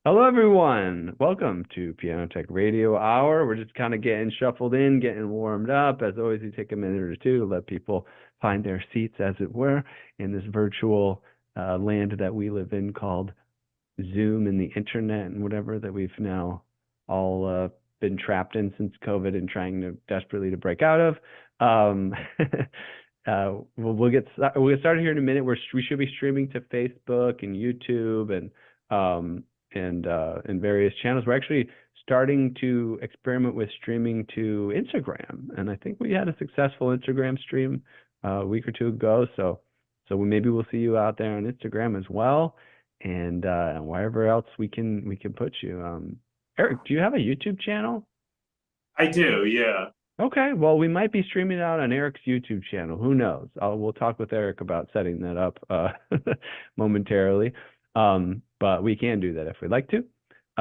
Hello, everyone. Welcome to Piano Tech Radio Hour. We're just kind of getting shuffled in, getting warmed up. As always, we take a minute or two to let people find their seats, as it were, in this virtual land that we live in called Zoom and the internet and whatever that we've now all been trapped in since COVID and trying to desperately to break out of. Um, we'll get started here in a minute. We should be streaming to Facebook and YouTube um, and various channels. We're actually starting to experiment with streaming to Instagram, and I think we had a successful Instagram stream a week or two ago. So maybe we'll see you out there on Instagram as well, and wherever else we can put you. Eric, do you have a YouTube channel? I do, yeah. Okay, well, we might be streaming it out on Eric's YouTube channel. Who knows? We'll talk with Eric about setting that up momentarily. But we can do that if we'd like to.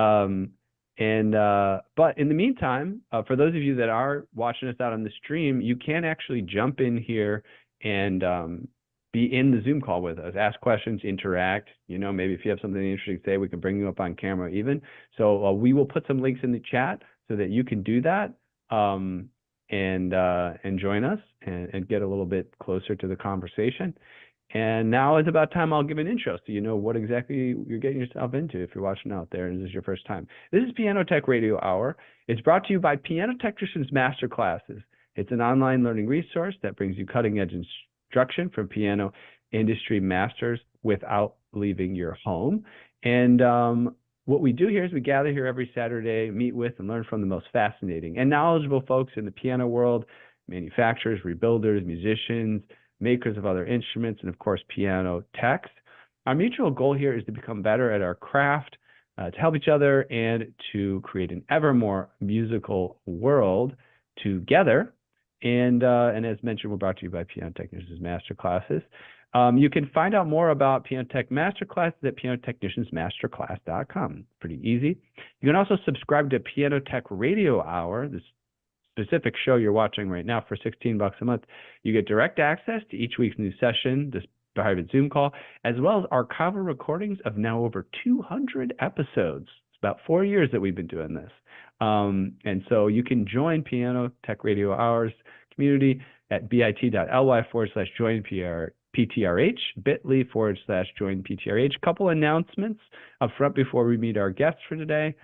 Um, but in the meantime, for those of you that are watching us out on the stream, you can actually jump in here and be in the Zoom call with us, ask questions, interact. Maybe if you have something interesting to say, we can bring you up on camera even. So we will put some links in the chat so that you can do that. And join us and get a little bit closer to the conversation. And now is about time I'll give an intro so you know what exactly you're getting yourself into if you're watching out there and this is your first time. This is Piano Tech Radio Hour. It's brought to you by Piano Technicians Masterclasses. It's an online learning resource that brings you cutting-edge instruction from piano industry masters without leaving your home. And what we do here is we gather here every Saturday, meet with and learn from the most fascinating and knowledgeable folks in the piano world, manufacturers, rebuilders, musicians, makers of other instruments, and of course, piano techs. Our mutual goal here is to become better at our craft, to help each other, and to create an ever more musical world together. And as mentioned, we're brought to you by Piano Technicians Masterclasses. You can find out more about Piano Tech Masterclasses at pianotechniciansmasterclass.com. Pretty easy. You can also subscribe to Piano Tech Radio Hour, this specific show you're watching right now, for $16 a month. You get direct access to each week's new session, this private Zoom call, as well as archival recordings of now over 200 episodes. It's about 4 years that we've been doing this. And so you can join Piano Tech Radio Hours community at bit.ly/join PTRH, bit.ly/join PTRH. Couple announcements up front before we meet our guests for today.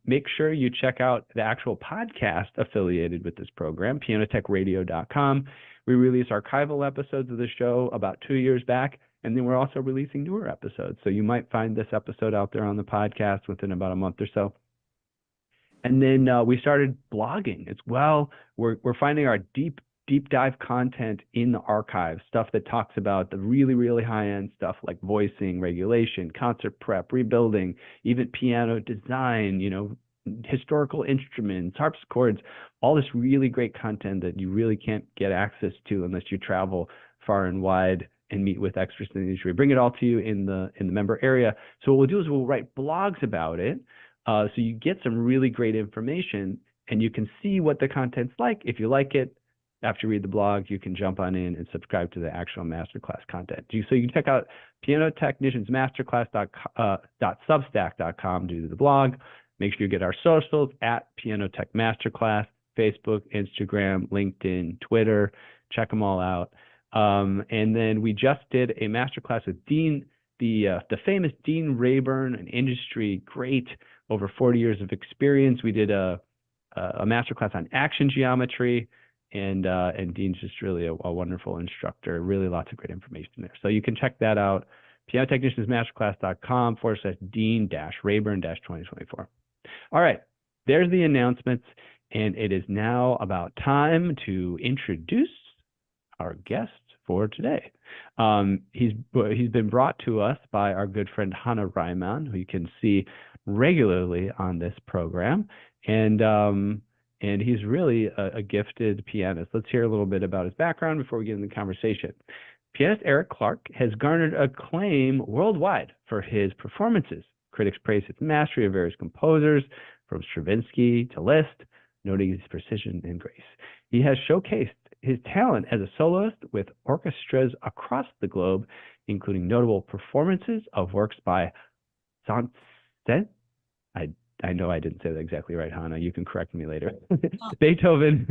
Make sure you check out the actual podcast affiliated with this program, pianotechradio.com. We release archival episodes of the show about 2 years back, and then we're also releasing newer episodes. So you might find this episode out there on the podcast within about a month or so. And then we started blogging as well. We're finding our deep dive content in the archive, stuff that talks about the really, really high-end stuff like voicing, regulation, concert prep, rebuilding, even piano design, historical instruments, harpsichords, all this really great content that you really can't get access to unless you travel far and wide and meet with experts in the industry. We bring it all to you in the member area. So what we'll do is we'll write blogs about it. So you get some really great information and you can see what the content's like. If you like it, after you read the blog, you can jump on in and subscribe to the actual masterclass content. So you can check out pianotechniciansmasterclass.substack.com to the blog. Make sure you get our socials at Piano Tech Masterclass, Facebook, Instagram, LinkedIn, Twitter. Check them all out. And then we just did a masterclass with the famous Dean Rayburn, an industry great, over 40 years of experience. We did a masterclass on action geometry. And Dean's just really a wonderful instructor. Really lots of great information there. So you can check that out, pianotechniciansmasterclass.com/Dean-Rayburn-2024. All right, there's the announcements, and it is now about time to introduce our guest for today. He's been brought to us by our good friend Hannah Reimann, who you can see regularly on this program. And he's really a gifted pianist. Let's hear a little bit about his background before we get into the conversation. Pianist Eric Clark has garnered acclaim worldwide for his performances. Critics praise his mastery of various composers, from Stravinsky to Liszt, noting his precision and grace. He has showcased his talent as a soloist with orchestras across the globe, including notable performances of works by Said? I I know I didn't say that exactly right, Hannah. You can correct me later. Oh, Beethoven,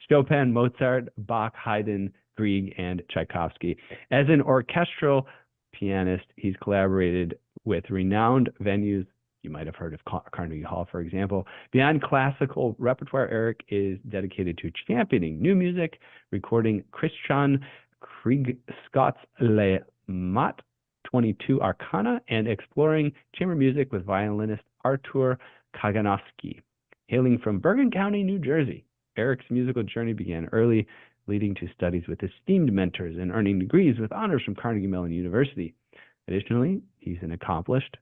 Chopin, Mozart, Bach, Haydn, Grieg, and Tchaikovsky. As an orchestral pianist, he's collaborated with renowned venues. You might have heard of Carnegie Hall, for example. Beyond classical repertoire, Eric is dedicated to championing new music, recording Christian Kriegscott's Le Mat 22 Arcana, and exploring chamber music with violinist Artur Kaganowski. Hailing from Bergen County, New Jersey, Eric's musical journey began early, leading to studies with esteemed mentors and earning degrees with honors from Carnegie Mellon University. Additionally, he's an accomplished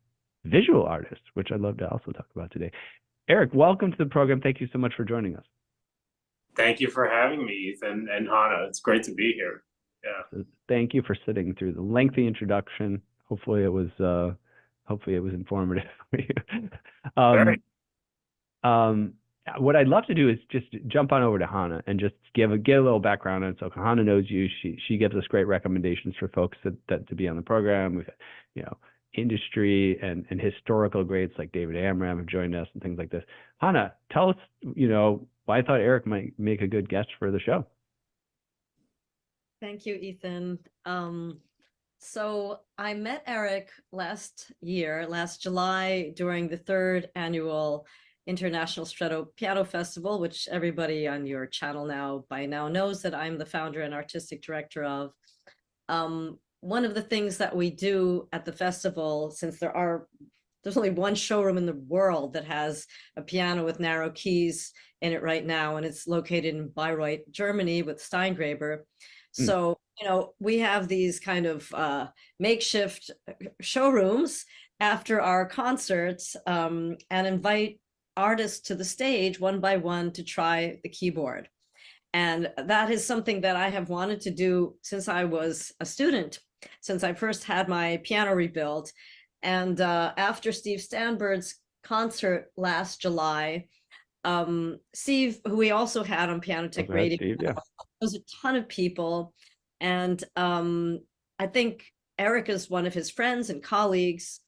visual artist, which I'd love to also talk about today. Eric, welcome to the program. Thank you so much for joining us. Thank you for having me, Ethan and Hannah. It's great to be here. Yeah. So thank you for sitting through the lengthy introduction. Hopefully it was informative for you. Very. What I'd love to do is just jump on over to Hannah and just get a little background on it. So Hannah knows you. She gives us great recommendations for folks that to be on the program. We've industry and historical greats like David Amram have joined us and things like this. Hannah, tell us, why I thought Eric might make a good guest for the show. thank you, Ethan. So I met Eric last July, during the third annual International Stretto Piano Festival, which everybody on your channel now by now knows that I'm the founder and artistic director of. One of the things that we do at the festival, since there's only one showroom in the world that has a piano with narrow keys in it right now, and it's located in Bayreuth, Germany, with Steingraber. So, we have these kind of makeshift showrooms after our concerts, and invite artists to the stage one by one to try the keyboard. And that is something that I have wanted to do since I was a student, since I first had my piano rebuilt. And after Steve Stanbird's concert last July, Steve, who we also had on Piano Tech Radio, Steve, yeah. was a ton of people. And I think Eric is one of his friends and colleagues.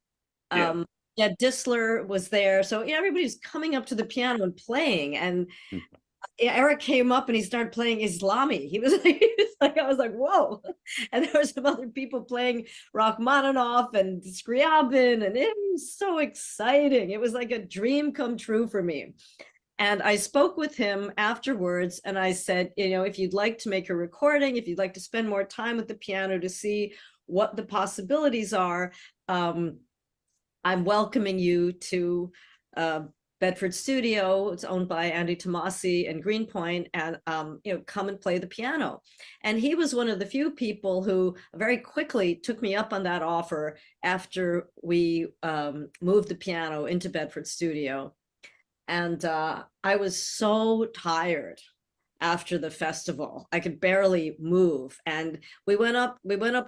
Jed Disler was there. So everybody's coming up to the piano and playing. And Eric came up and he started playing Islami. He was like, I was like, whoa. And there were some other people playing Rachmaninoff and Scriabin, and it was so exciting. It was like a dream come true for me. And I spoke with him afterwards and I said, if you'd like to make a recording, if you'd like to spend more time with the piano to see what the possibilities are, I'm welcoming you to Bedford Studio. It's owned by Andy Tomasi and Greenpoint, and come and play the piano. And he was one of the few people who very quickly took me up on that offer after we moved the piano into Bedford Studio. And I was so tired after the festival. I could barely move. And we went up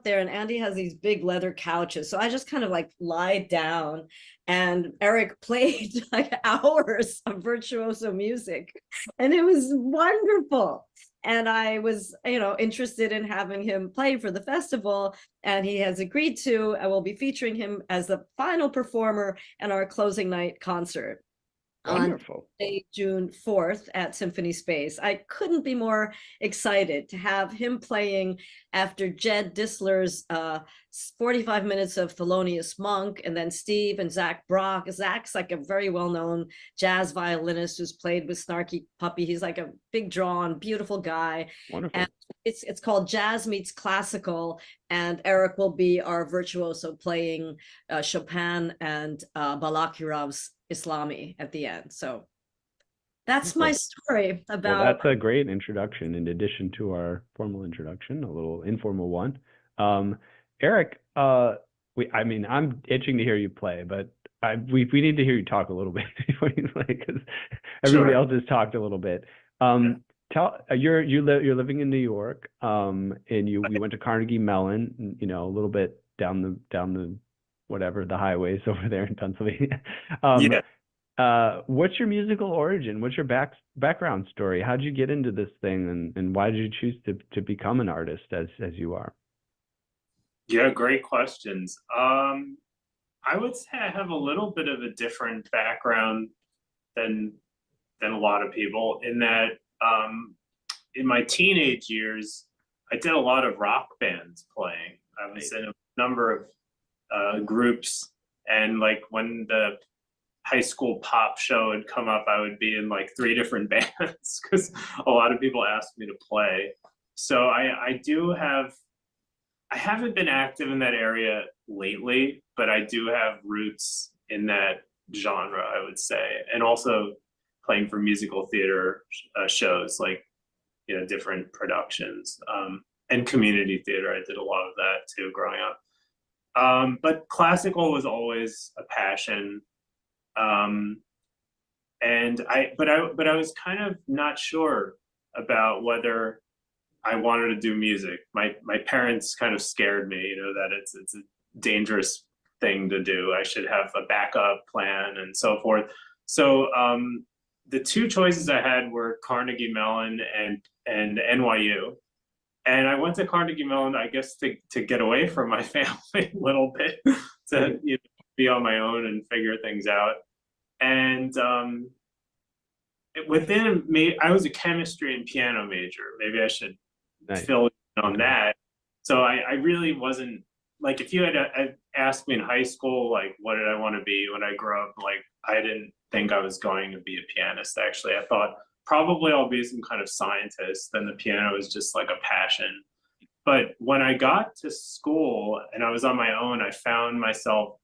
there, and Andy has these big leather couches. So I just kind of like lied down, and Eric played like hours of virtuoso music. And it was wonderful. And I was, interested in having him play for the festival, and he has agreed to. I will be featuring him as the final performer in our closing night concert. Wonderful. On June 4th at Symphony Space. I couldn't be more excited to have him playing after Jed Disler's 45 minutes of Thelonious Monk, and then Steve and Zach Brock. Zach's like a very well-known jazz violinist who's played with Snarky Puppy. He's like a big drawn, beautiful guy. Wonderful. And it's called Jazz Meets Classical, and Eric will be our virtuoso playing Chopin and Balakirov's Islami at the end. So that's my story about. Well, that's a great introduction in addition to our formal introduction, a little informal one. Eric, I'm itching to hear you play, but we need to hear you talk a little bit before you play, because everybody else has talked a little bit. You're living in New York, and you went to Carnegie Mellon, a little bit down the whatever the highways over there in Pennsylvania. What's your musical origin? What's your background story? How did you get into this thing, and why did you choose to become an artist as you are? Yeah, great questions. I would say I have a little bit of a different background than a lot of people in that in my teenage years, I did a lot of rock bands playing. I was in a number of groups, and like when the high school pop show had come up, I would be in like 3 different bands because a lot of people asked me to play. So I do have, I haven't been active in that area lately, but I do have roots in that genre, I would say, and also playing for musical theater shows, like, you know, different productions, and community theater. I did a lot of that too growing up. But classical was always a passion. Um, but I was kind of not sure about whether I wanted to do music. My parents kind of scared me, you know, that it's a dangerous thing to do. I should have a backup plan and so forth. So the 2 choices I had were Carnegie Mellon and NYU. And I went to Carnegie Mellon, I guess, to get away from my family a little bit, to, you know, be on my own and figure things out. And within me, I was a chemistry and piano major. Maybe I should fill in on that. So I really wasn't, like, if you had asked me in high school, like, what did I want to be when I grew up? Like, I didn't think I was going to be a pianist, actually. I thought probably I'll be some kind of scientist. Then the piano was just like a passion. But when I got to school and I was on my own, I found myself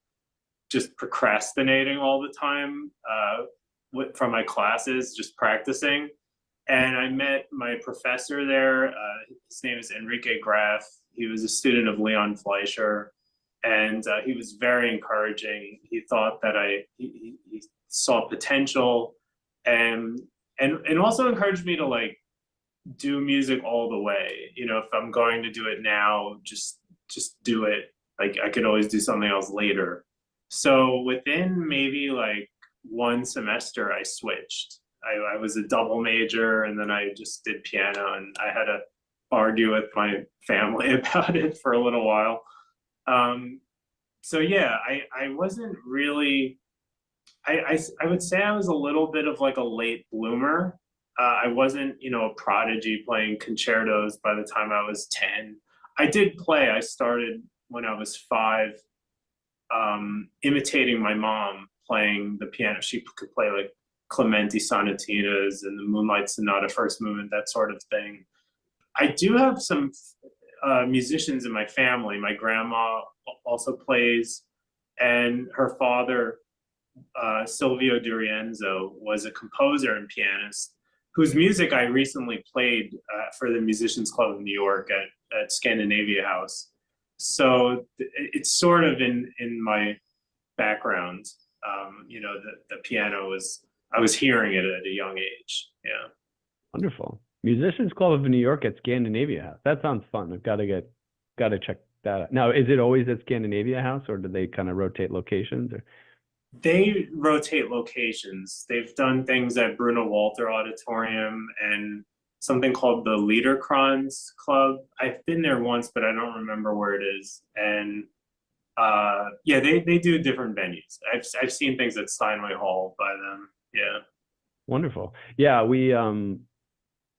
just procrastinating all the time from my classes, just practicing. And I met my professor there. His name is Enrique Graff. He was a student of Leon Fleischer, and he was very encouraging. He thought that he saw potential, and also encouraged me to, like, do music all the way. You know, if I'm going to do it now, just do it. Like, I could always do something else later. So within maybe like 1 semester, I switched. I was a double major, and then I just did piano, and I had to argue with my family about it for a little while. So yeah, I wasn't really, I would say I was a little bit of like a late bloomer. I wasn't, you know, a prodigy playing concertos by the time I was 10. I did play. I started when I was 5, imitating my mom playing the piano. She could play like Clementi sonatinas and the Moonlight Sonata first movement, that sort of thing. I do have some musicians in my family. My grandma also plays, and her father, Silvio Durienzo, was a composer and pianist whose music I recently played for the Musicians Club of New York at Scandinavia House. So it's sort of in my background. You know, the piano was, I was hearing it at a young age. Yeah. Wonderful. Musicians Club of New York at Scandinavia House. That sounds fun. I've got to check that out. Now, is it always at Scandinavia House, or do they kind of rotate locations? Or? They rotate locations. They've done things at Bruno Walter Auditorium and something called the Liederkranz Club. I've been there once, but I don't remember where it is. And yeah, they do different venues. I've seen things at Steinway Hall by them. Yeah. Wonderful. Yeah,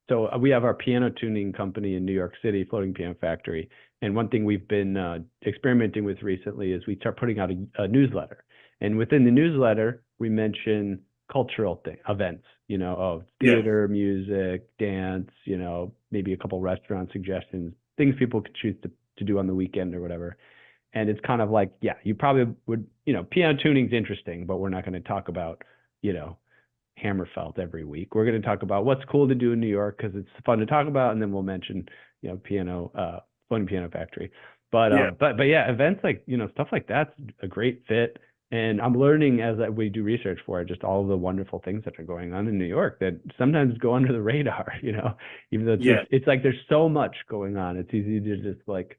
so we have our piano tuning company in New York City, Floating Piano Factory. And one thing we've been experimenting with recently is we start putting out a newsletter. And within the newsletter, we mention cultural events, you know, of theater, music, dance, you know, maybe a couple restaurant suggestions, things people could choose to do on the weekend or whatever. And it's kind of like, yeah, you probably would, you know, piano tuning's interesting, but we're not going to talk about, you know, Hammerfelt every week. We're going to talk about what's cool to do in New York because it's fun to talk about, and then we'll mention, you know, Floating Piano Factory. But yeah, events like, you know, stuff like that's a great fit. And I'm learning as we do research for it, just all of the wondrul things that are going on in New York that sometimes go under the radar, you know, even though it's like there's so much going on. It's easy to just like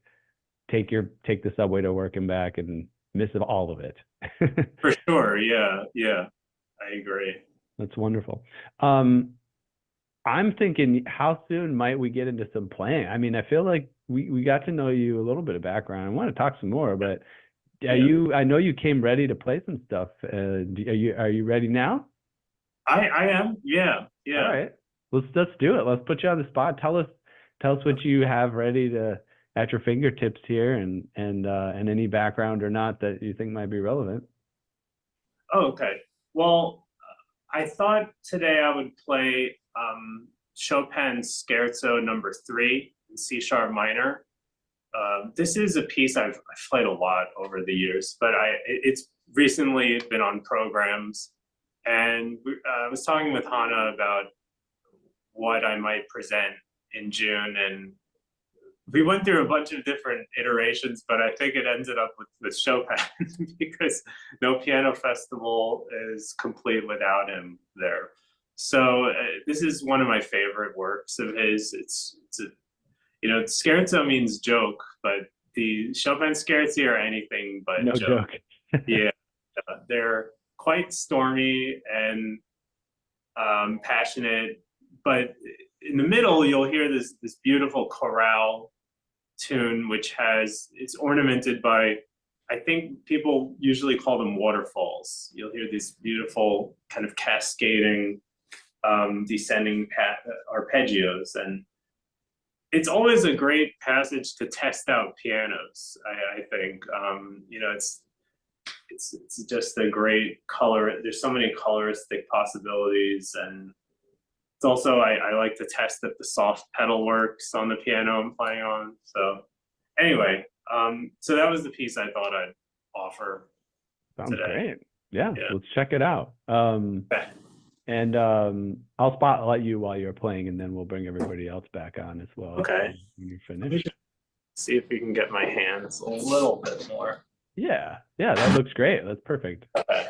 take the subway to work and back and miss all of it. For sure. Yeah. Yeah. I agree. That's wonderful. I'm thinking, how soon might we get into some playing? I mean, I feel like we got to know you a little bit of background. I want to talk some more, but I know you came ready to play some stuff. Are you ready now? I am. Yeah. All right. Let's do it. Let's put you on the spot. Tell us what you have ready to at your fingertips here, and any background or not that you think might be relevant. Oh, okay. Well, I thought today I would play Chopin's Scherzo number 3 in C sharp minor. This is a piece I've played a lot over the years, but it's recently been on programs, and I was talking with Hannah about what I might present in June, and we went through a bunch of different iterations, but I think it ended up with Chopin because no piano festival is complete without him there. So this is one of my favorite works of his. It's a, scherzo means joke, but the Chopin scherzi are anything but no joke. Yeah, they're quite stormy and passionate, but in the middle you'll hear this beautiful chorale tune, which it's ornamented by, I think people usually call them waterfalls. You'll hear these beautiful kind of cascading descending arpeggios, and it's always a great passage to test out pianos. I think it's just a great color. There's so many coloristic possibilities, and it's also I like to test if the soft pedal works on the piano I'm playing on. So anyway, so that was the piece I thought I'd offer. Sounds today. great. Yeah, let's check it out. And I'll spotlight you while you're playing, and then we'll bring everybody else back on as well. Okay. When you're finished. See if we can get my hands a little bit more. Yeah, that looks great. That's perfect. Okay.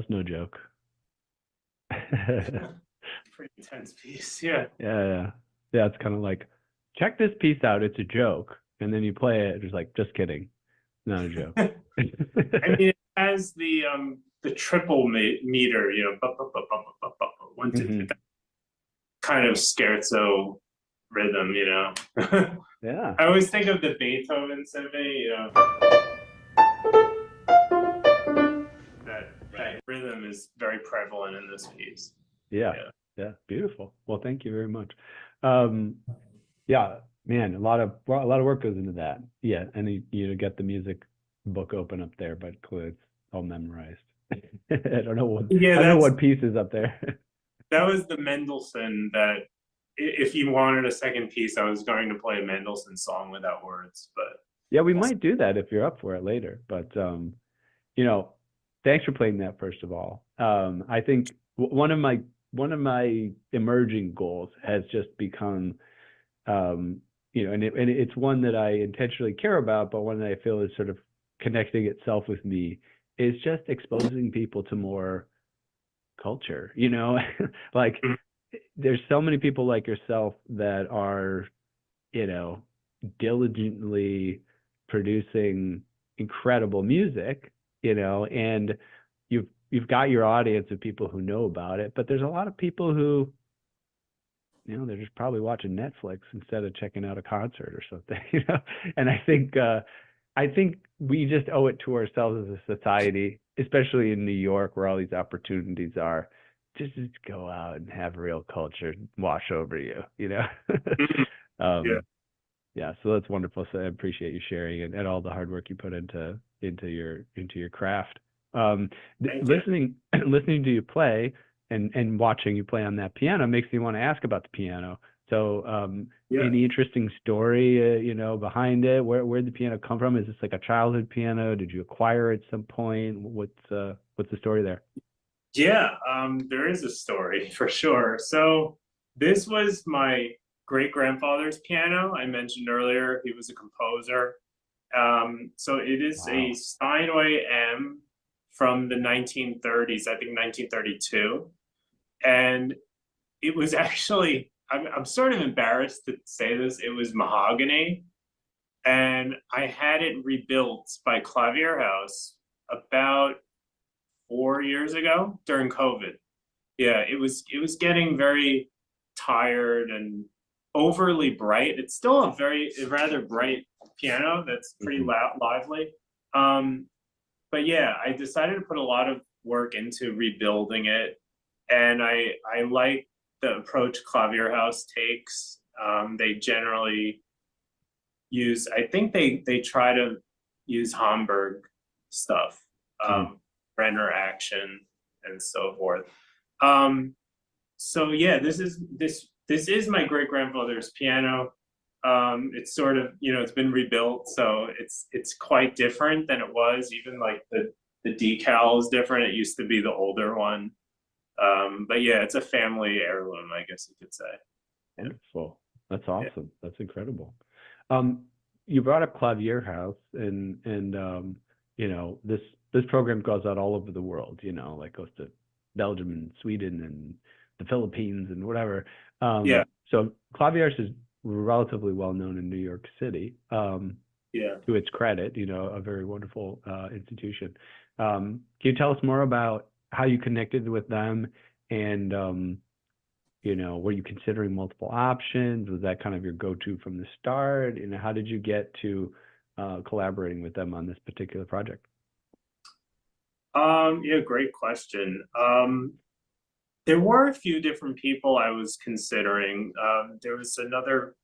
was no joke. Pretty intense piece. Yeah. Yeah. It's kind of like, check this piece out. It's a joke. And then you play it. It's like, just kidding. Not a joke. I mean, it has the triple meter, you know, 1, 2, 3, kind of scherzo rhythm, you know. Yeah. I always think of the Beethoven symphony, you know. That rhythm is very prevalent in this piece. Yeah. Beautiful. Well, thank you very much. Yeah, man, a lot of work goes into that. Yeah, and you get the music book open up there, but clearly it's all memorized. I don't know what piece is up there. That was the Mendelssohn that, if you wanted a second piece, I was going to play a Mendelssohn song without words, but yeah, we might do that if you're up for it later. But you know, thanks for playing that first of all. I think one of my emerging goals has just become, you know, and it's one that I intentionally care about, but one that I feel is sort of connecting itself with me, is just exposing people to more culture, you know. Like, there's so many people like yourself that are, you know, diligently producing incredible music, you know, and you've got your audience of people who know about it, but there's a lot of people who, you know, they're just probably watching Netflix instead of checking out a concert or something, you know. And I think we just owe it to ourselves as a society, especially in New York where all these opportunities are, just go out and have real culture wash over you, you know. Yeah, so that's wonderful. So I appreciate you sharing and all the hard work you put into your craft. Listening to you play and watching you play on that piano makes me want to ask about the piano. So any interesting story, you know, behind it? Where'd the piano come from? Is this like a childhood piano? Did you acquire it at some point? What's the story there? Yeah, there is a story for sure. So this was my great-grandfather's piano. I mentioned earlier, he was a composer. So it is a Steinway M from the 1930s, I think 1932. And it was actually, I'm sort of embarrassed to say this, it was mahogany. And I had it rebuilt by Clavier House about 4 years ago during COVID. Yeah, it was getting very tired and overly bright. It's still a rather bright piano that's pretty lively. But yeah, I decided to put a lot of work into rebuilding it, and I like the approach Clavier House takes. They generally use, I think they try to use Hamburg stuff, Renner action and so forth. So yeah, this is my great-grandfather's piano. It's sort of, you know, it's been rebuilt, so it's quite different than it was. Even like the decal is different. It used to be the older one. But yeah, it's a family heirloom, I guess you could say. Wonderful. That's awesome. That's incredible. You brought up Clavier House, and you know, this program goes out all over the world, you know, like goes to Belgium and Sweden and the Philippines and whatever. So Clavier is relatively well known in New York City. To its credit, you know, a very wonderful institution. Can you tell us more about how you connected with them, and you know, were you considering multiple options? Was that kind of your go-to from the start? And how did you get to collaborating with them on this particular project? Yeah, great question. There were a few different people I was considering. There was another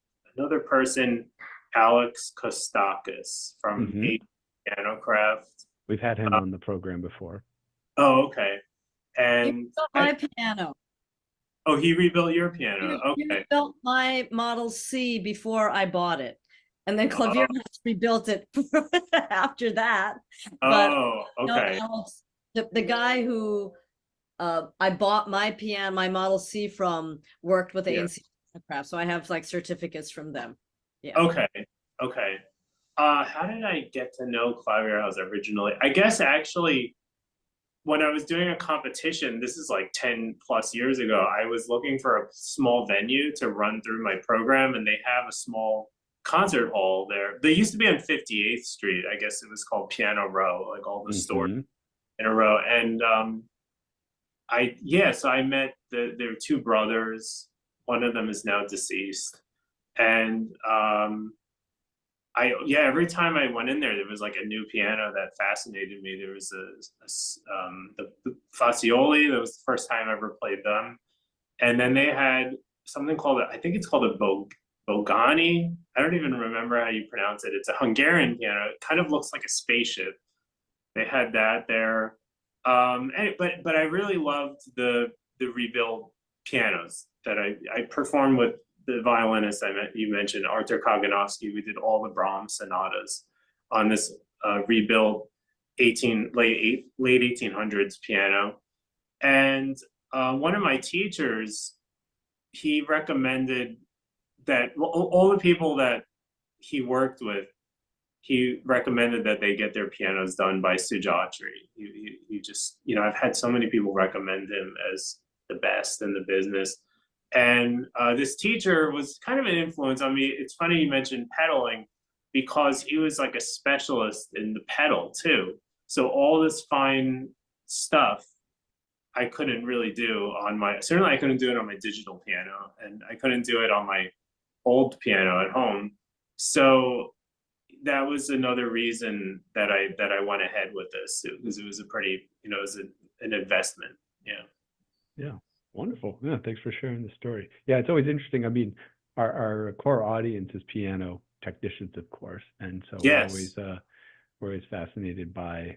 person, Alex Kostakis from Piano Craft. We've had him on the program before. Oh, okay. And he rebuilt my piano. Oh, he rebuilt your piano. He Okay. rebuilt my Model C before I bought it, and then Clavier rebuilt it after that. But okay. Alex, the guy who I bought my piano, my Model C from, worked with ANC Craft, so I have like certificates from them. Yeah. Okay. How did I get to know Clavier House originally? I guess actually when I was doing a competition, this is like 10 plus years ago, I was looking for a small venue to run through my program, and they have a small concert hall there. They used to be on 58th Street. I guess it was called Piano Row, like all the stores in a row. And so I met there were two brothers. One of them is now deceased. And every time I went in there was like a new piano that fascinated me. There was the Fazioli. That was the first time I ever played them. And then they had something called, I think it's called a Bogani. I don't even remember how you pronounce it. It's a Hungarian piano. It kind of looks like a spaceship. They had that there. But I really loved the rebuild pianos that I performed with the violinist you mentioned, Artur Kaganovsky. We did all the Brahms sonatas on this rebuilt late 1800s piano. And one of my teachers, he recommended that all the people that he worked with, he recommended that they get their pianos done by Sujatri. He just, I've had so many people recommend him as the best in the business. And this teacher was kind of an influence on me. It's funny you mentioned pedaling, because he was like a specialist in the pedal too. So all this fine stuff I couldn't really do certainly I couldn't do it on my digital piano, and I couldn't do it on my old piano at home. So that was another reason that I went ahead with this, because it was a pretty, it was an investment. Yeah. Wonderful. Yeah, thanks for sharing the story. Yeah, it's always interesting. I mean, our core audience is piano technicians, of course, and so we're always fascinated by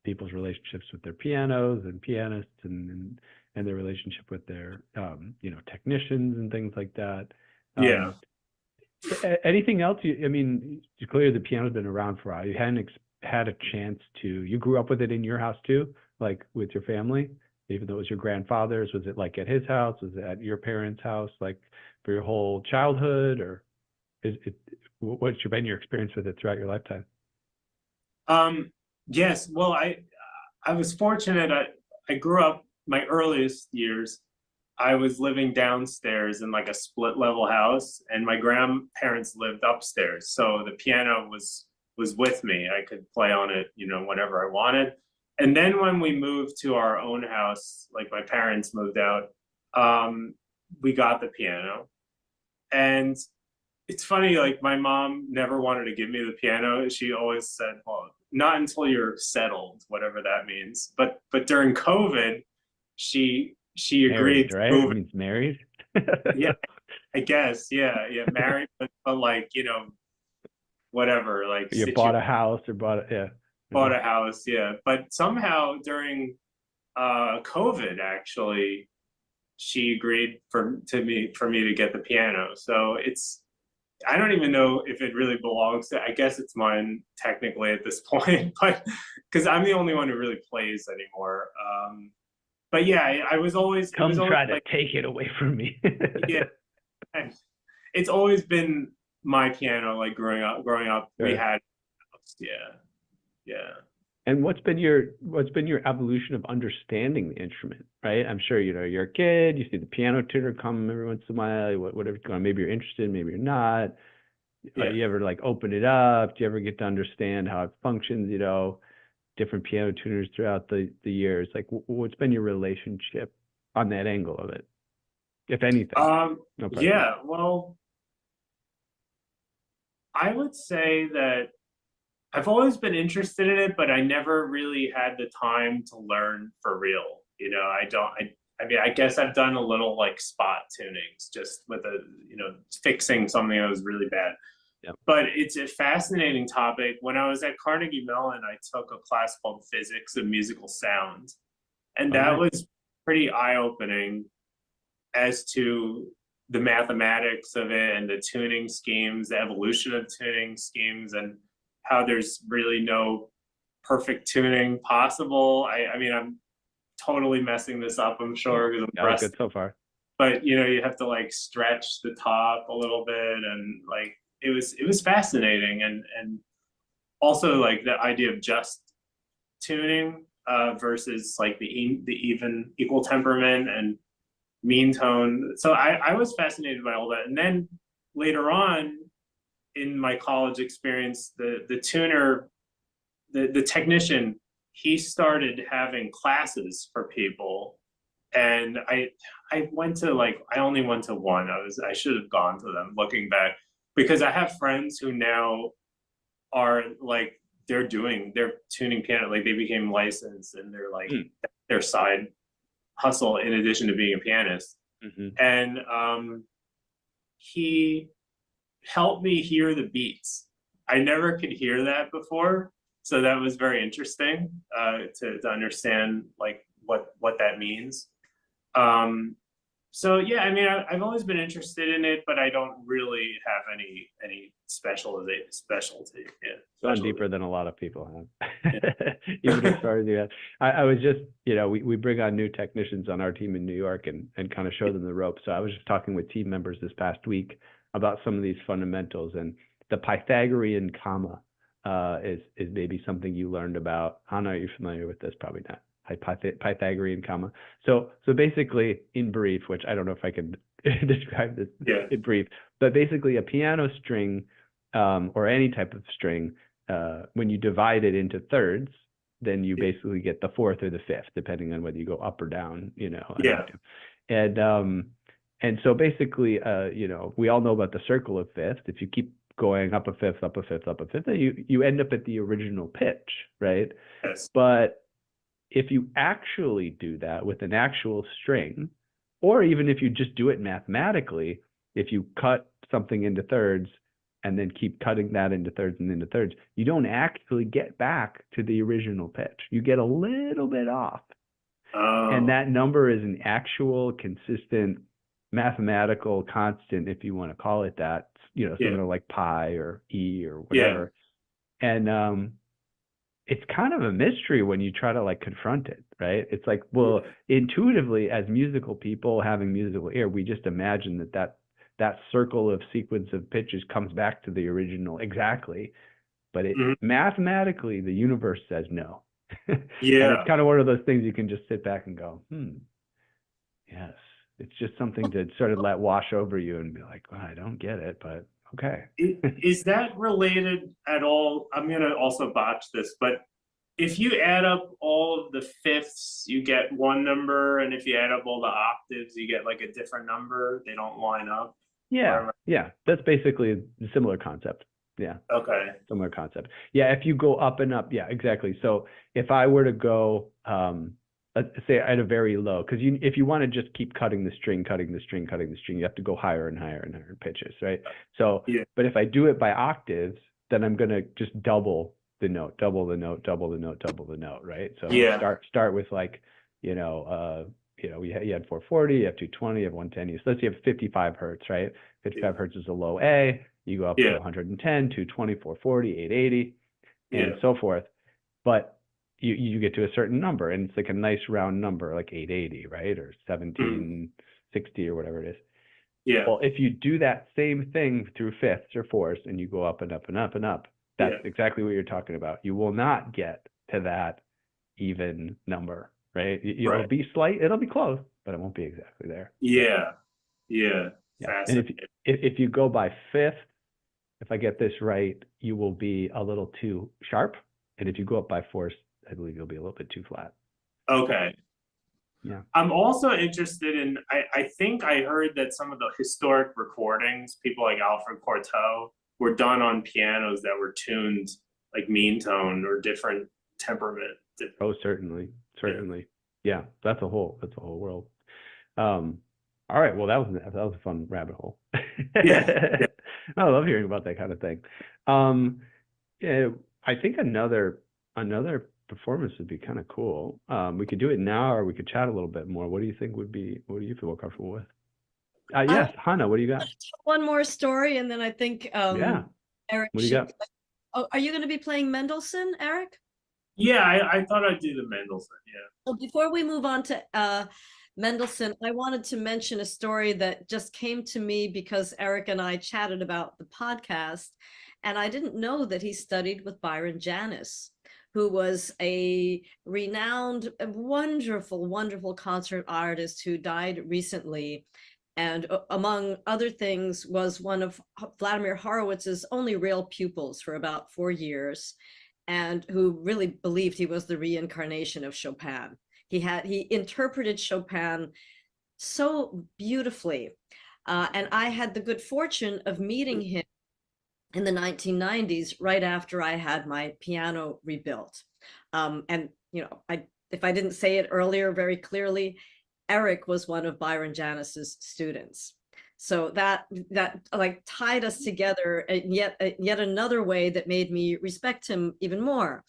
people's relationships with their pianos and pianists, and their relationship with their technicians and things like that. Anything else? I mean, clearly the piano's been around for a while. You hadn't had a chance to. You grew up with it in your house too, like with your family, even though it was your grandfather's. Was it like at his house? Was it at your parents' house, like for your whole childhood, or what's been your experience with it throughout your lifetime? Yes. Well, I was fortunate. I grew up, my earliest years, I was living downstairs in like a split level house, and my grandparents lived upstairs. So the piano was with me. I could play on it, whenever I wanted. And then when we moved to our own house, like my parents moved out, we got the piano. And it's funny, like my mom never wanted to give me the piano. She always said, well, not until you're settled, whatever that means. But during COVID, she agreed to right? It means married. Yeah, I guess. Yeah. Married, but like, whatever. Like you bought a house or bought a house. Yeah. But somehow during COVID, actually, she agreed for me to get the piano. So I don't even know if it really belongs to, I guess it's mine technically at this point, but because I'm the only one who really plays anymore. But yeah, I was always try to take it away from me. Yeah, it's always been my piano. Like growing up, we had, yeah. And what's been your evolution of understanding the instrument, right? I'm sure you're a kid, you see the piano tuner come every once in a while, whatever. Maybe you're interested, maybe you're not. You ever like open it up? Do you ever get to understand how it functions? Different piano tuners throughout the years. Like, what's been your relationship on that angle of it, if anything? Yeah, well, I would say that I've always been interested in it, but I never really had the time to learn for real. I mean, I guess I've done a little like spot tunings just with fixing something that was really bad. Yep. But it's a fascinating topic. When I was at Carnegie Mellon, I took a class called Physics of Musical Sound. And that was pretty eye-opening as to the mathematics of it and the tuning schemes, the evolution of tuning schemes, and how there's really no perfect tuning possible. I mean, I'm totally messing this up, I'm sure, because I'm good so far. But you have to like stretch the top a little bit, and like it was fascinating, and also like the idea of just tuning. versus like the even equal temperament and mean tone. So I was fascinated by all that. And then later on in my college experience, the tuner, the technician, he started having classes for people. And I went to I only went to one. I should have gone to them looking back, because I have friends who now are like, they're tuning piano, like they became licensed and they're like their side hustle in addition to being a pianist. And he helped me hear the beats. I never could hear that before. So that was very interesting to understand like what that means. So yeah, I mean, I've always been interested in it, but I don't really have any specialty. Yeah, gone deeper than a lot of people have. Even as far as you have. I was just, we bring on new technicians on our team in New York and kind of show them the ropes. So I was just talking with team members this past week about some of these fundamentals, and the Pythagorean comma is maybe something you learned about. Hannah, are you familiar with this? Probably not. Pythagorean comma. So basically, in brief, which I don't know if I can describe this in brief, but basically a piano string or any type of string, when you divide it into thirds, then you basically get the fourth or the fifth, depending on whether you go up or down, And so basically, we all know about the circle of fifths. If you keep going up a fifth, up a fifth, up a fifth, then you end up at the original pitch, right? Yes. But if you actually do that with an actual string, or even if you just do it mathematically, if you cut something into thirds and then keep cutting that into thirds and into thirds, you don't actually get back to the original pitch. You get a little bit off. And that number is an actual consistent mathematical constant, if you want to call it that, similar like pi or E or whatever. And it's kind of a mystery when you try to like confront it, right? It's like, well, intuitively as musical people having musical ear, we just imagine that circle of sequence of pitches comes back to the original exactly. But mathematically, the universe says no. And it's kind of one of those things you can just sit back and go, yes. It's just something to sort of let wash over you and be like, well, I don't get it, but okay. Is that related at all? I'm going to also botch this, but if you add up all of the fifths, you get one number. And if you add up all the octaves, you get like a different number. They don't line up. Yeah. That's basically a similar concept. Yeah. Okay. Similar concept. Yeah. If you go up and up. Yeah, exactly. So if I were to go, let's say at a very low, because if you want to just keep cutting the string, you have to go higher and higher and higher in pitches, right? So, but if I do it by octaves, then I'm going to just double the note, right? So start with like, you had 440, you have 220, you have 110. So let's say you have 55 hertz, right? 55 hertz is a low A. You go up to 110, 220, 440, 880, and so forth. But you get to a certain number, and it's like a nice round number, like 880, right? Or 1760 or whatever it is. Yeah. Well, if you do that same thing through fifths or fourths, and you go up and up and up and up, that's exactly what you're talking about. You will not get to that even number, right? It'll be slight, it'll be close, but it won't be exactly there. Yeah. And if you go by fifth, if I get this right, you will be a little too sharp. And if you go up by fourths, I believe you'll be a little bit too flat. Okay. Yeah. I'm also interested in, I think I heard that some of the historic recordings, people like Alfred Cortot, were done on pianos that were tuned like mean tone or different temperament. Oh, certainly. Yeah, that's a whole world. All right. Well, that was a fun rabbit hole. Yeah. I love hearing about that kind of thing. I think another performance would be kind of cool. We could do it now, or we could chat a little bit more. What do you think what do you feel more comfortable with? Yes, Hannah, what do you got? One more story, and then I think Eric, what do you got? Oh, are you going to be playing Mendelssohn, Eric? Yeah, I thought I'd do the Mendelssohn. Yeah. So before we move on to Mendelssohn, I wanted to mention a story that just came to me because Eric and I chatted about the podcast, and I didn't know that he studied with Byron Janis, who was a renowned, wonderful, wonderful concert artist who died recently. And among other things, was one of Vladimir Horowitz's only real pupils for about 4 years, and who really believed he was the reincarnation of Chopin. He interpreted Chopin so beautifully. And I had the good fortune of meeting him in the 1990s, right after I had my piano rebuilt. And, you know, if I didn't say it earlier very clearly, Eric was one of Byron Janis's students. So that like tied us together in yet another way that made me respect him even more.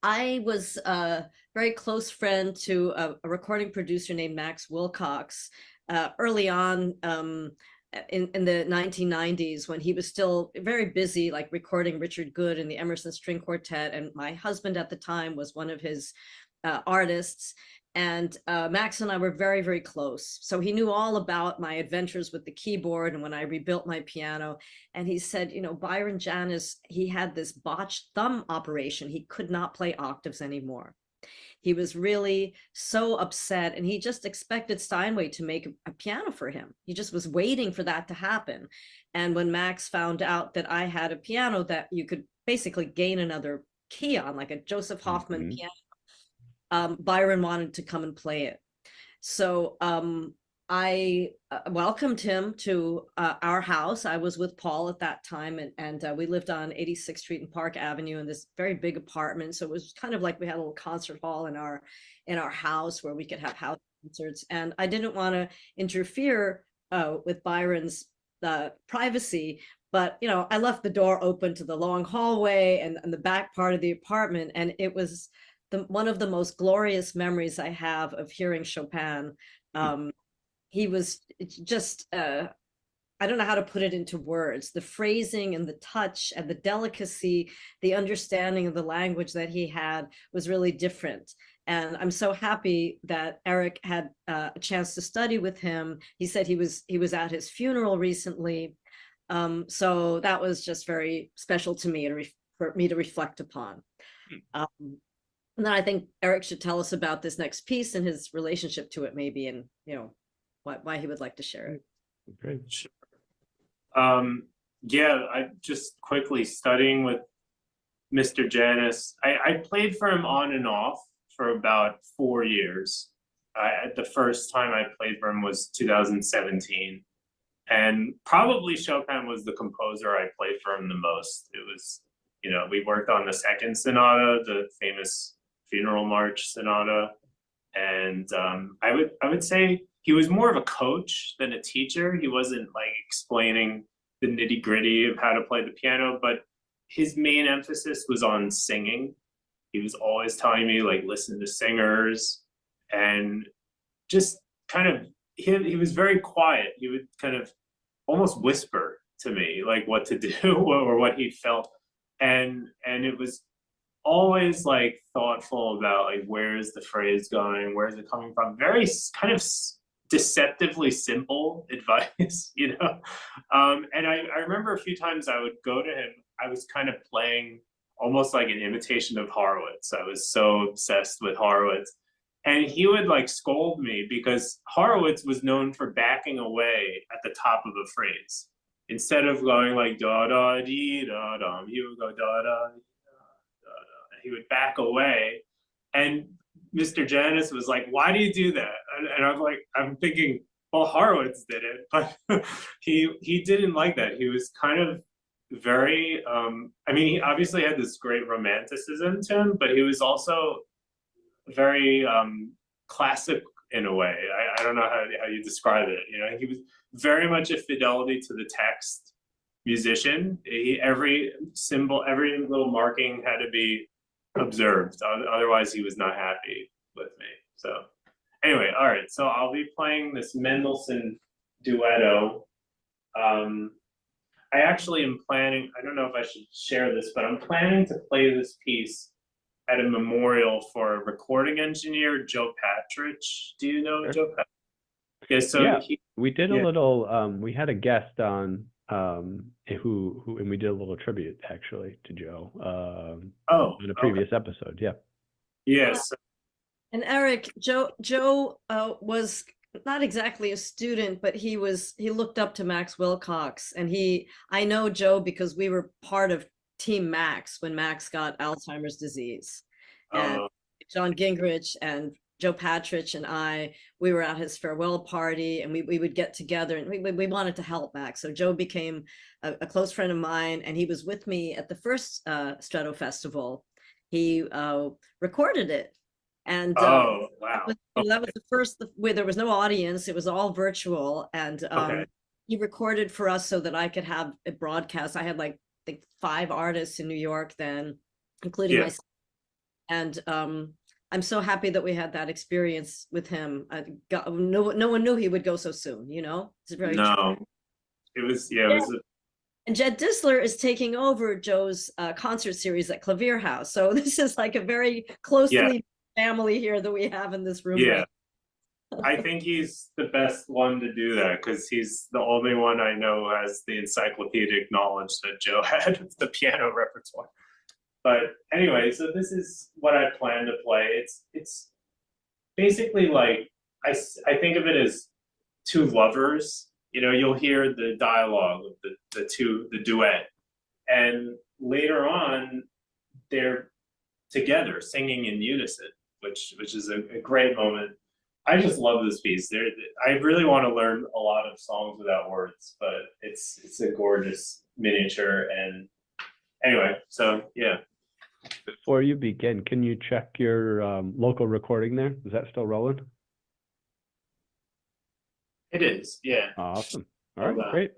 I was a very close friend to a recording producer named Max Wilcox early on in the 1990s, when he was still very busy, like recording Richard Good and the Emerson String Quartet. And my husband at the time was one of his artists. And Max and I were very, very close. So he knew all about my adventures with the keyboard and when I rebuilt my piano. And he said, you know, Byron Janis, he had this botched thumb operation. He could not play octaves anymore. He was really so upset, and he just expected Steinway to make a piano for him. He just was waiting for that to happen. And when Max found out that I had a piano that you could basically gain another key on, like a Joseph Hoffman piano, Byron wanted to come and play it. So I welcomed him to our house. I was with Paul at that time, and we lived on 86th Street and Park Avenue in this very big apartment. So it was kind of like we had a little concert hall in our house where we could have house concerts. And I didn't want to interfere with Byron's privacy, but you know, I left the door open to the long hallway and the back part of the apartment, and it was one of the most glorious memories I have of hearing Chopin. He was just, I don't know how to put it into words, the phrasing and the touch and the delicacy, the understanding of the language that he had was really different. And I'm so happy that Eric had a chance to study with him. He said he was at his funeral recently. So that was just very special to me and for me to reflect upon. And then I think Eric should tell us about this next piece and his relationship to it, maybe, and you know, why he would like to share it. Great. Sure. Yeah, I just quickly studying with Mr. Janis. I played for him on and off for about 4 years. The first time I played for him was 2017. And probably Chopin was the composer I played for him the most. It was, you know, we worked on the second sonata, the famous Funeral March sonata. And I would say he was more of a coach than a teacher. He wasn't like explaining the nitty gritty of how to play the piano, but his main emphasis was on singing. He was always telling me, like, listen to singers, and just kind of, he was very quiet. He would kind of almost whisper to me, like, what to do or what he felt. And it was always like thoughtful about like, where is the phrase going? Where is it coming from? Very kind of deceptively simple advice, you know? And I remember a few times I would go to him, I was kind of playing almost like an imitation of Horowitz. I was so obsessed with Horowitz. And he would like scold me because Horowitz was known for backing away at the top of a phrase. Instead of going like da da dee da da, he would go da da, he would back away. And Mr. Janis was like, why do you do that? And I'm like, I'm thinking, well, Horowitz did it, but he didn't like that. He was kind of very, I mean, he obviously had this great romanticism to him, but he was also very classic in a way. I don't know how you describe it. You know, he was very much a fidelity to the text musician. Every symbol, every little marking had to be observed. Otherwise, he was not happy with me. So anyway, all right. So I'll be playing this Mendelssohn duetto. I actually am planning, I don't know if I should share this, but I'm planning to play this piece at a memorial for a recording engineer, Joe Patridge. Do you know Joe Patridge? Yeah, so we did a little, we had a guest on and we did a little tribute actually to Joe in a okay. previous episode. Yeah. Yes. And Eric, Joe was not exactly a student, but he looked up to Max Wilcox, and I know Joe because we were part of Team Max when Max got Alzheimer's disease, and John Gingrich and Joe Patrich and we were at his farewell party, and we would get together, and we wanted to help Max. So Joe became a close friend of mine, and he was with me at the first Stretto festival. He recorded it. And wow. that was the first where there was no audience. It was all virtual. And he recorded for us so that I could have a broadcast. I had like 5 artists in New York then, including myself. And I'm so happy that we had that experience with him. No one knew he would go so soon, you know? It's very true. It was, it was and Jed Disler is taking over Joe's concert series at Clavier House. So this is like a very closely family here that we have in this room. Yeah. I think he's the best one to do that because he's the only one I know who has the encyclopedic knowledge that Joe had of the piano repertoire. But anyway, so this is what I plan to play. It's basically like I think of it as 2 lovers. You know, you'll hear the dialogue of the duet, and later on they're together singing in unison, which is a great moment. I just love this piece. I really want to learn a lot of songs without words, but it's a gorgeous miniature. And anyway, so yeah. Before you begin, can you check your local recording there? Is that still rolling? It is, yeah. Awesome. All right, great.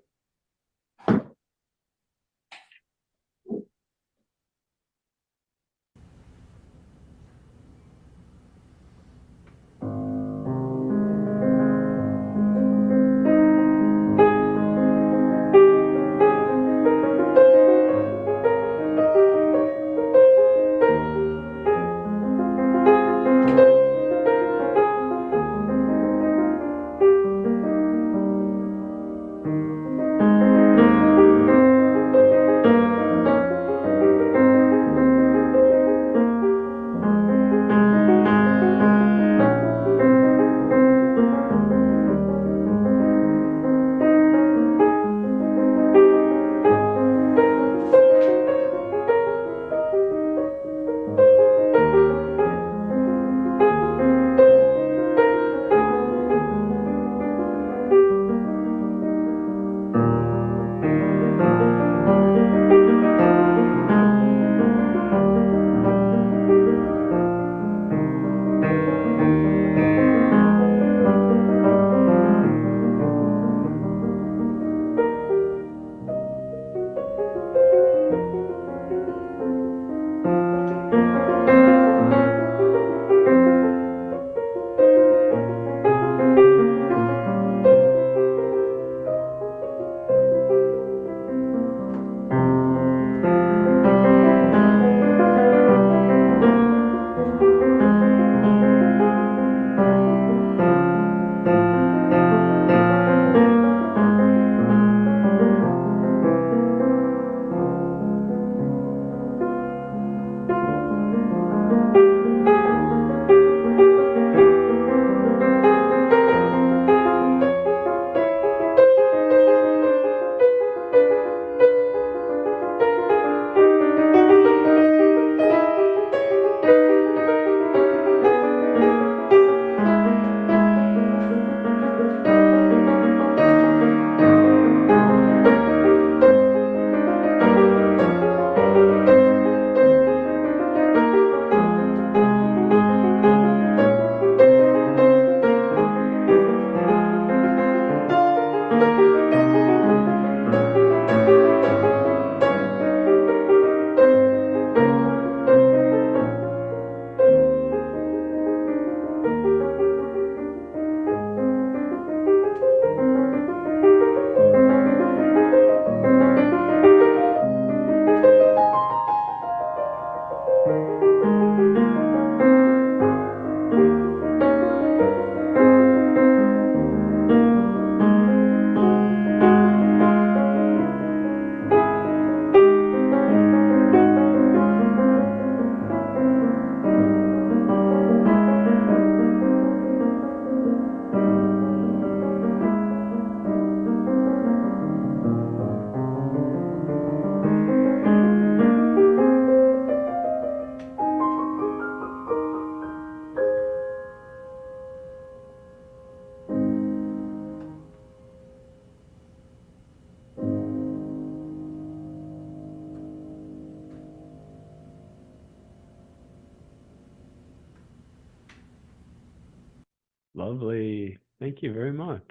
Lovely. Thank you very much.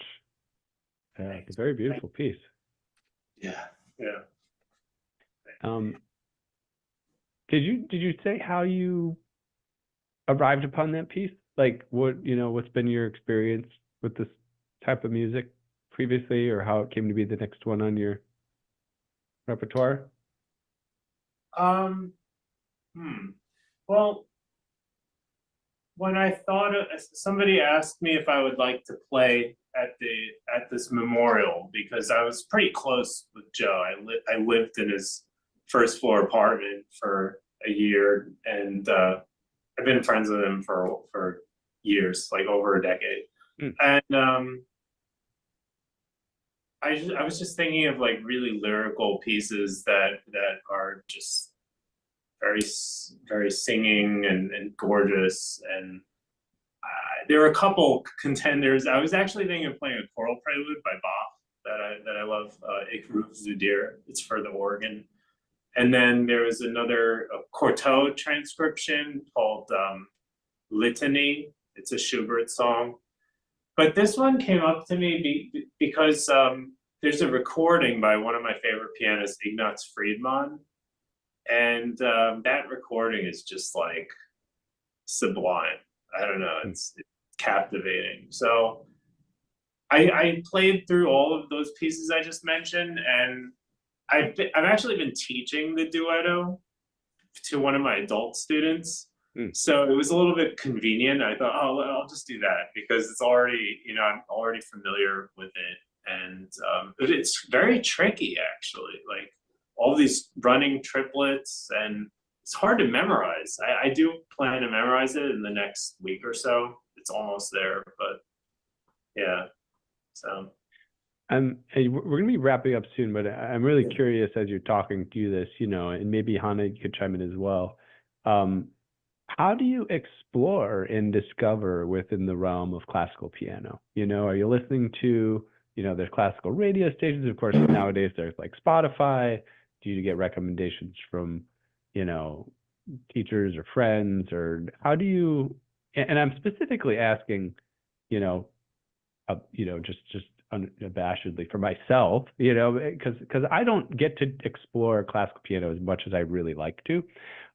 It's a very beautiful piece. Yeah. Did you say how you arrived upon that piece? Like what's been your experience with this type of music previously, or how it came to be the next one on your repertoire? Well, when I thought somebody asked me if I would like to play at this memorial, because I was pretty close with Joe. I lived in his first floor apartment for a year, and I've been friends with him for years, like over a decade. And I was just thinking of like really lyrical pieces that are just very singing and gorgeous. And there were a couple contenders. I was actually thinking of playing a choral prelude by Bach that I love, Ich ruf zu dir. It's for the organ. And then there was another Cortot transcription called Litany. It's a Schubert song. But this one came up to me because there's a recording by one of my favorite pianists, Ignaz Friedman. And that recording is just like sublime. I don't know, it's captivating. So I played through all of those pieces I just mentioned, and I've actually been teaching the duetto to one of my adult students. So it was a little bit convenient. I thought, oh, I'll just do that because it's already, I'm already familiar with it. And it's very tricky, actually. Like all these running triplets, and it's hard to memorize. I do plan to memorize it in the next week or so. It's almost there, but yeah. So. Hey, we're going to be wrapping up soon, but I'm really curious as you're talking to this, and maybe Hannah, you could chime in as well. How do you explore and discover within the realm of classical piano? Are you listening to, there's classical radio stations, of course, nowadays there's like Spotify. Do you get recommendations from, teachers or friends, or how do you, and I'm specifically asking, just unabashedly for myself, because I don't get to explore classical piano as much as I really like to.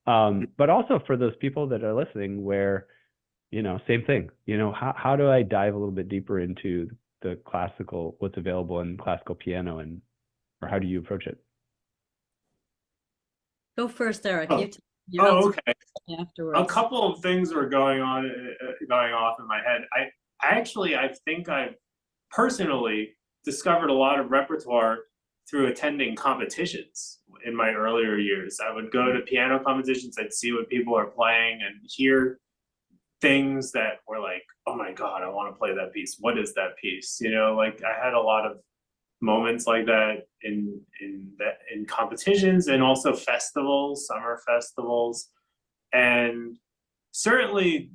But also for those people that are listening where, same thing, how do I dive a little bit deeper into the classical, what's available in classical piano, or how do you approach it? Go first, Eric. Okay. Afterwards. A couple of things were going off in my head. I think I've personally discovered a lot of repertoire through attending competitions in my earlier years. I would go to piano competitions, I'd see what people are playing and hear things that were like, oh my God, I want to play that piece. What is that piece? Like I had a lot of moments like that in competitions, and also festivals, summer festivals, and certainly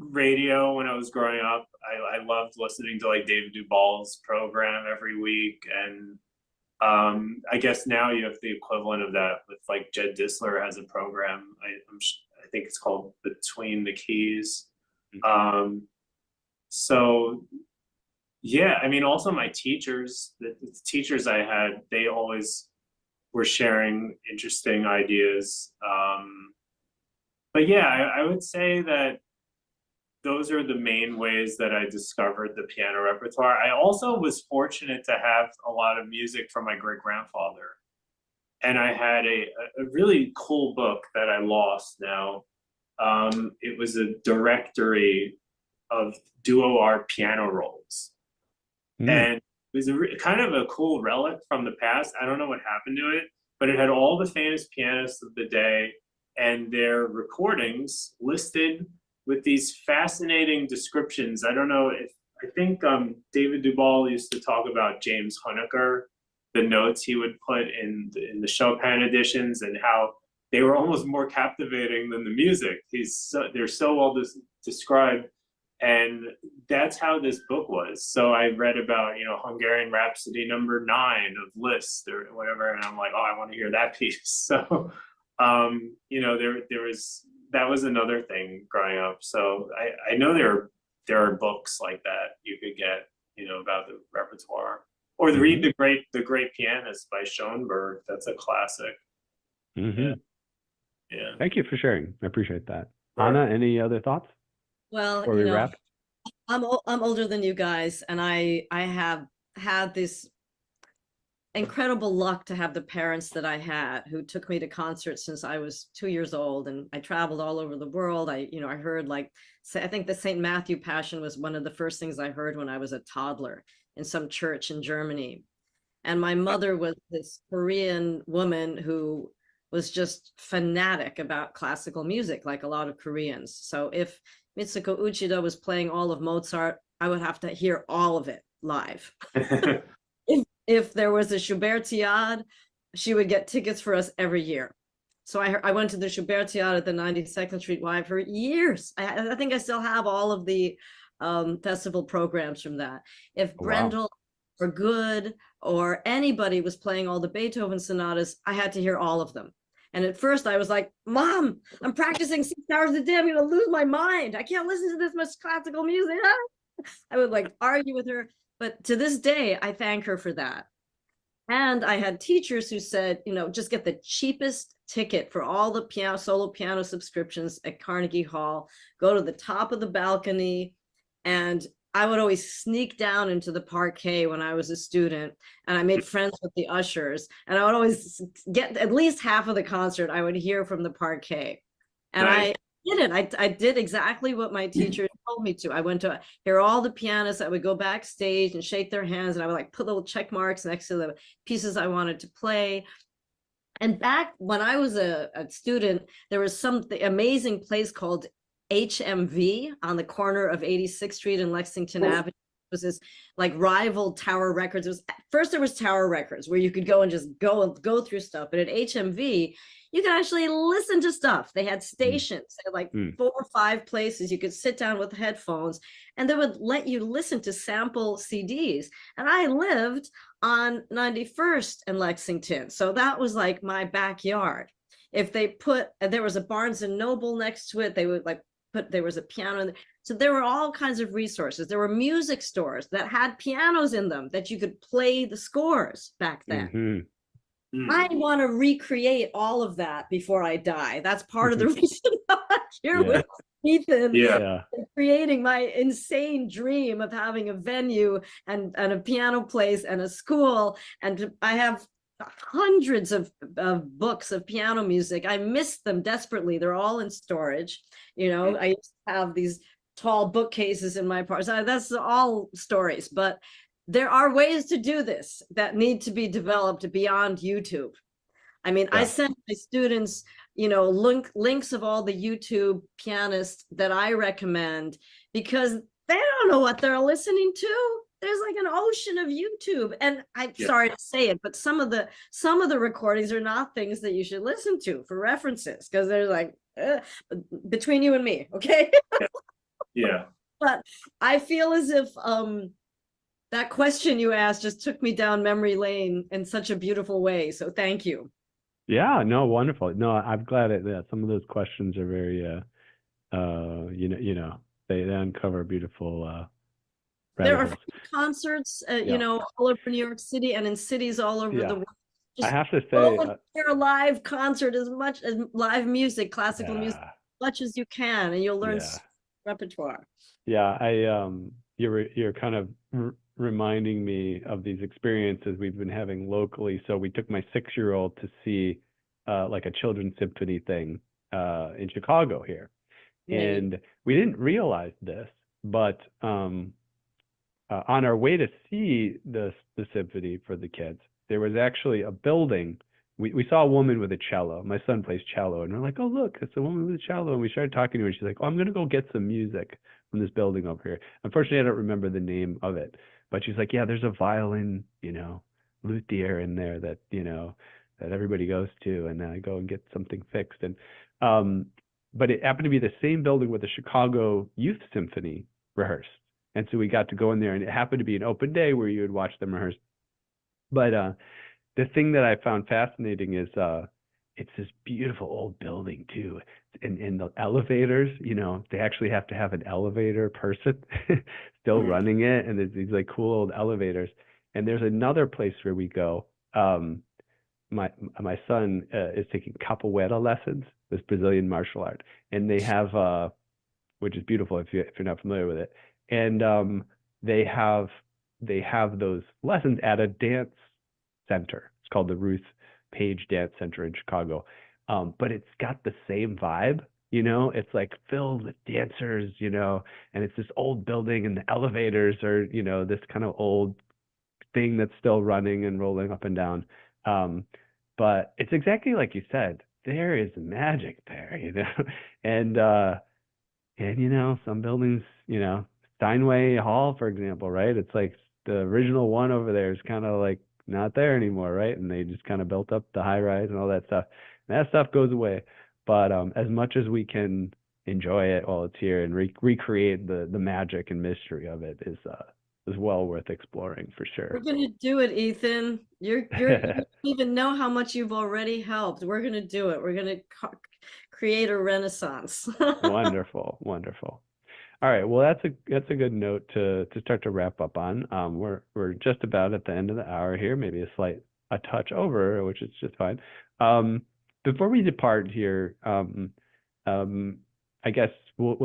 radio when I was growing up. I loved listening to like David Duvall's program every week, and I guess now you have the equivalent of that with like Jed Disler has a program. I think it's called Between the Keys. So yeah, I mean, also my teachers, the teachers I had, they always were sharing interesting ideas. But yeah, I would say that those are the main ways that I discovered the piano repertoire. I also was fortunate to have a lot of music from my great-grandfather. And I had a really cool book that I lost now. It was a directory of duo art piano rolls. And it was kind of a cool relic from the past. I don't know what happened to it, but it had all the famous pianists of the day and their recordings listed with these fascinating descriptions. I don't know I think David Duvall used to talk about James Huneker, the notes he would put in the Chopin editions, and how they were almost more captivating than the music. They're so well described. And that's how this book was. So I read about, Hungarian Rhapsody No. 9 of Liszt or whatever, and I'm like, oh, I want to hear that piece. So, that was another thing growing up. So I know there are there are books like that you could get, you know, about the repertoire. Or read The Great Pianist by Schoenberg. That's a classic. Yeah. Thank you for sharing. I appreciate that. Sure. Anna, any other thoughts Well, before we wrap? I'm older than you guys, and I have had this incredible luck to have the parents that I had, who took me to concerts since I was 2 years old, and I traveled all over the world. I heard, like, I think the St. Matthew Passion was one of the first things I heard when I was a toddler in some church in Germany. And my mother was this Korean woman who was just fanatic about classical music, like a lot of Koreans. So if Mitsuko Uchida was playing all of Mozart, I would have to hear all of it live. If there was a Schubertiade, she would get tickets for us every year. So I went to the Schubertiade at the 92nd Street Y for years. I think I still have all of the festival programs from that. If Brendel or Good or anybody was playing all the Beethoven sonatas, I had to hear all of them. And at first I was like, Mom, I'm practicing 6 hours a day. I'm going to lose my mind. I can't listen to this much classical music. I would like argue with her. But to this day, I thank her for that. And I had teachers who said, just get the cheapest ticket for all the solo piano subscriptions at Carnegie Hall, go to the top of the balcony. And I would always sneak down into the parquet when I was a student, and I made friends with the ushers, and I would always get at least half of the concert I would hear from the parquet. And I did it. I did exactly what my teacher told me to. I went to hear all the pianists. I would go backstage and shake their hands, and I would like put little check marks next to the pieces I wanted to play. And back when I was a student, there was some amazing place called HMV on the corner of 86th Street and Lexington Avenue. It was this like rival Tower Records. First there was Tower Records where you could go and just go through stuff, but at HMV you could actually listen to stuff. They had stations. They had like 4 or 5 places you could sit down with headphones, and they would let you listen to sample CDs. And I lived on 91st and Lexington, so that was like my backyard. If they there was a Barnes and Noble next to it, they would like there was a piano. So there were all kinds of resources. There were music stores that had pianos in them that you could play the scores back then. I want to recreate all of that before I die. That's part of the reason I'm here with Ethan, creating my insane dream of having a venue and a piano place and a school. And I have hundreds of books of piano music. I miss them desperately. They're all in storage. I used to have these tall bookcases in my apartment. That's all stories, but there are ways to do this that need to be developed beyond YouTube. I mean, I send my students, links of all the YouTube pianists that I recommend, because they don't know what they're listening to. There's like an ocean of YouTube, and I'm sorry to say it, but some of the recordings are not things that you should listen to for references, because they're like between you and me, okay? But I feel as if that question you asked just took me down memory lane in such a beautiful way. So thank you. Yeah, no, wonderful. No, I'm glad that some of those questions are very, they uncover beautiful. There are concerts, all over New York City and in cities all over the world. Just I have to say, hear a live concert as much as live music, classical music, as much as you can, and you'll learn repertoire. Yeah, you're kind of reminding me of these experiences we've been having locally. So we took my 6-year-old to see like a children's symphony thing in Chicago here, and we didn't realize this, but on our way to see the symphony for the kids, there was actually a building. We saw a woman with a cello. My son plays cello, and we're like, oh, look, it's a woman with a cello. And we started talking to her, and she's like, oh, I'm going to go get some music from this building over here. Unfortunately, I don't remember the name of it, but she's like, yeah, there's a violin, luthier in there that, that everybody goes to, and then I go and get something fixed. And but it happened to be the same building where the Chicago Youth Symphony rehearsed. And so we got to go in there, and it happened to be an open day where you would watch them rehearse. But the thing that I found fascinating is it's this beautiful old building too. And the elevators, you know, they actually have to have an elevator person still running it, and there's these like cool old elevators. And there's another place where we go. My son is taking capoeira lessons, this Brazilian martial art, and they have which is beautiful if you're not familiar with it. And they have those lessons at a dance center. It's called the Ruth Page Dance Center in Chicago. But it's got the same vibe, you know, it's like filled with dancers, you know, and it's this old building, and the elevators are, you know, this kind of old thing that's still running and rolling up and down. But it's exactly like you said, there is magic there, you know, and you know, some buildings, you know, Steinway Hall, for example, right? It's like the original one over there is kind of like not there anymore, right? And they just kind of built up the high rise and all that stuff. And that stuff goes away. But as much as we can enjoy it while it's here and recreate the magic and mystery of it is well worth exploring for sure. We're gonna do it, Ethan. You don't even know how much you've already helped. We're gonna do it. We're gonna create a renaissance. Wonderful, wonderful. All right, well, that's a good note to start to wrap up on. We're just about at the end of the hour here, maybe a touch over, which is just fine. Before we depart here, I guess we'll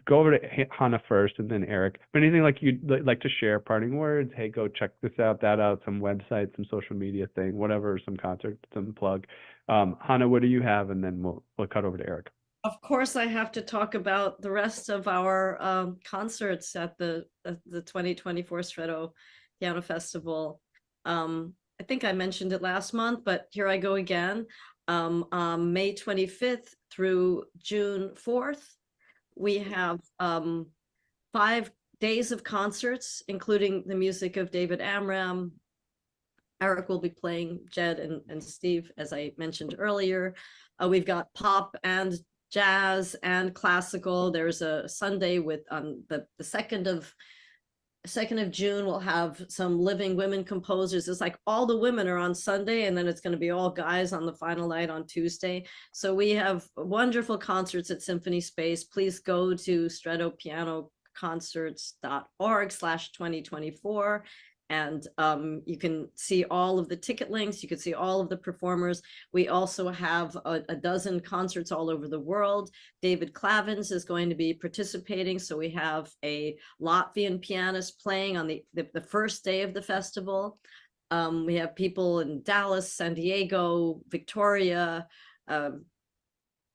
go over to Hannah first, and then Eric. But anything like you'd like to share, parting words? Hey, go check this out, that out, some website, some social media thing, whatever, some concert, some plug. Hannah, what do you have? And then we'll cut over to Eric. Of course, I have to talk about the rest of our concerts at the 2024 Stretto Piano Festival. I think I mentioned it last month, but here I go again. May 25th through June 4th, we have 5 days of concerts, including the music of David Amram. Eric will be playing Jed and Steve, as I mentioned earlier. We've got pop and jazz and classical. There's a Sunday with the 2nd of June, we'll have some living women composers. It's like all the women are on Sunday, and then it's going to be all guys on the final night on Tuesday. So we have wonderful concerts at Symphony Space. Please go to strettopianoconcerts.org/2024. And you can see all of the ticket links. You can see all of the performers. We also have a dozen concerts all over the world. David Clavins is going to be participating. So we have a Latvian pianist playing on the first day of the festival. We have people in Dallas, San Diego, Victoria,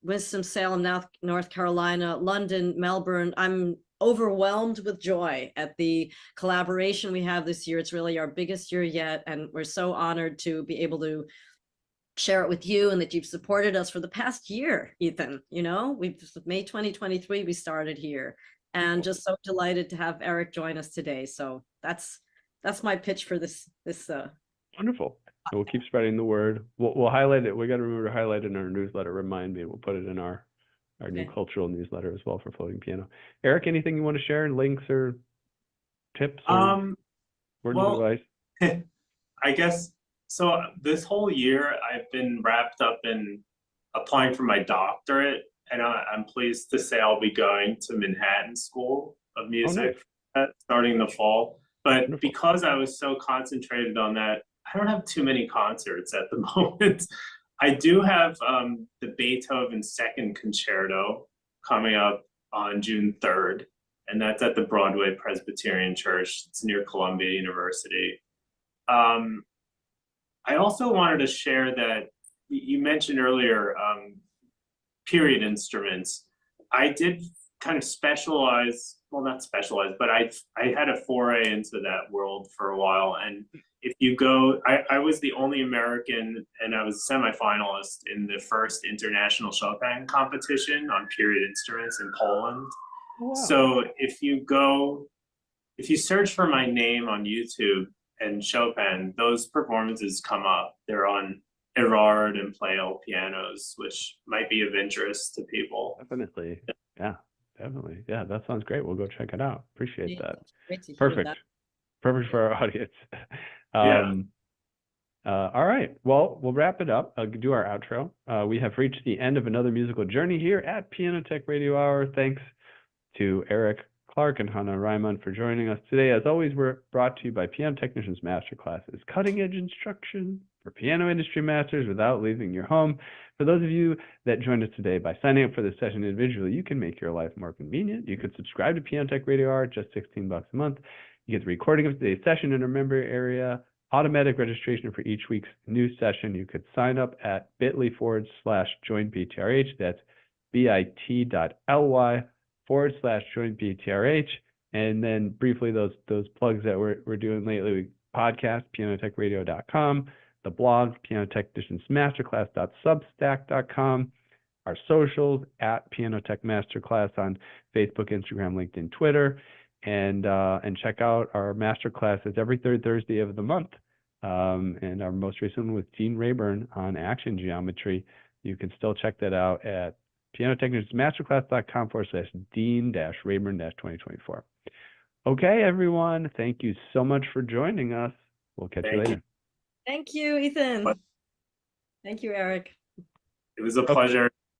Winston-Salem, North Carolina, London, Melbourne. I'm overwhelmed with joy at the collaboration we have this year. It's really our biggest year yet, and we're so honored to be able to share it with you, and that you've supported us for the past year, Ethan. You know, May 2023 we started here, and just so delighted to have Eric join us today. So that's my pitch for this Wonderful. We'll keep spreading the word. We'll highlight it. We got to remember to highlight it in our newsletter. Remind me, we'll put it in our new cultural newsletter as well for Floating Piano. Eric, anything you want to share, links or tips or words of advice? I guess so. This whole year I've been wrapped up in applying for my doctorate, and I'm pleased to say I'll be going to Manhattan School of Music starting in the fall. But because I was so concentrated on that, I don't have too many concerts at the moment. I do have the Beethoven Second Concerto coming up on June 3rd, and that's at the Broadway Presbyterian Church. It's near Columbia University. I also wanted to share that you mentioned earlier period instruments. I did kind of specialize, well, not specialize, but I had a foray into that world for a while. And if you go, I was the only American, and I was a semifinalist in the first international Chopin competition on period instruments in Poland. Wow. So if you search for my name on YouTube and Chopin, those performances come up. They're on Erard and Pleyel pianos, which might be of interest to people. Definitely. Yeah, definitely. Yeah, that sounds great. We'll go check it out. Appreciate that. Great to hear Perfect. that. Perfect for our audience. All right. Well, we'll wrap it up. I'll do our outro. We have reached the end of another musical journey here at Piano Tech Radio Hour. Thanks to Eric Clark and Hannah Reimann for joining us today. As always, we're brought to you by Piano Technicians Masterclasses, cutting-edge instruction for piano industry masters without leaving your home. For those of you that joined us today by signing up for this session individually, you can make your life more convenient. You could subscribe to Piano Tech Radio Hour at just $16 a month. You get the recording of today's session in a member area, automatic registration for each week's new session. You could sign up at bit.ly/joinptrh. That's bit.ly/joinptrh. And then briefly, those plugs that we're doing lately: podcast, pianotechradio.com, the blog, pianotechniciansmasterclass.substack.com, our socials at Piano Tech Masterclass on Facebook, Instagram, LinkedIn, Twitter, and check out our masterclasses every third Thursday of the month. And our most recent one with Dean Rayburn on action geometry. You can still check that out at pianotechniciansmasterclass.com/Dean-Rayburn-2024. Okay, everyone. Thank you so much for joining us. We'll catch you later. Thank you, Ethan. Thank you, Eric. It was a pleasure.